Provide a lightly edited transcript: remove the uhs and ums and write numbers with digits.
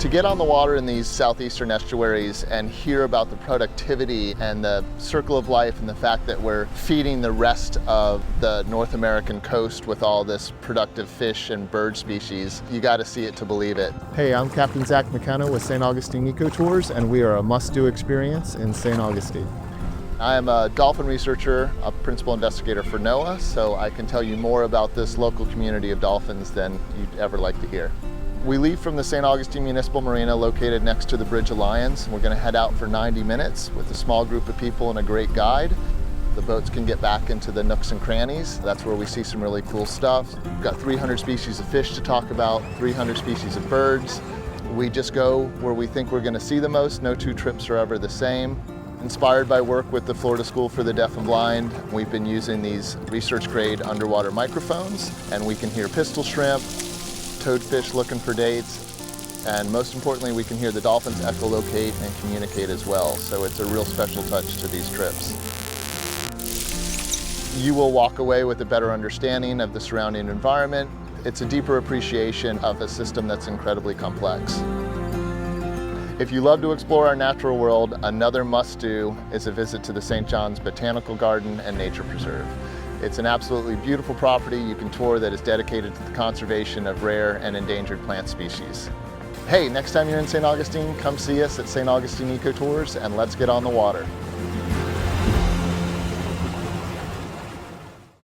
To get on the water in these southeastern estuaries and hear about the productivity and the circle of life and the fact that we're feeding the rest of the North American coast with all this productive fish and bird species, you got to see it to believe it. Hey, I'm Captain Zach McKenna with St. Augustine Eco Tours, and we are a must-do experience in St. Augustine. I am a dolphin researcher, a principal investigator for NOAA, so I can tell you more about this local community of dolphins than you'd ever like to hear. We leave from the St. Augustine Municipal Marina located next to the Bridge Alliance. We're going to head out for 90 minutes with a small group of people and a great guide. The boats can get back into the nooks and crannies. That's where we see some really cool stuff. We've got 300 species of fish to talk about, 300 species of birds. We just go where we think we're going to see the most. No two trips are ever the same. Inspired by work with the Florida School for the Deaf and Blind, we've been using these research-grade underwater microphones, and we can hear pistol shrimp, toadfish looking for dates, and most importantly, we can hear the dolphins echolocate and communicate as well. So it's a real special touch to these trips. You will walk away with a better understanding of the surrounding environment. It's a deeper appreciation of a system that's incredibly complex. If you love to explore our natural world, another must-do is a visit to the St. John's Botanical Garden and Nature Preserve. It's an absolutely beautiful property you can tour that is dedicated to the conservation of rare and endangered plant species. Hey, next time you're in St. Augustine, come see us at St. Augustine Eco Tours and let's get on the water.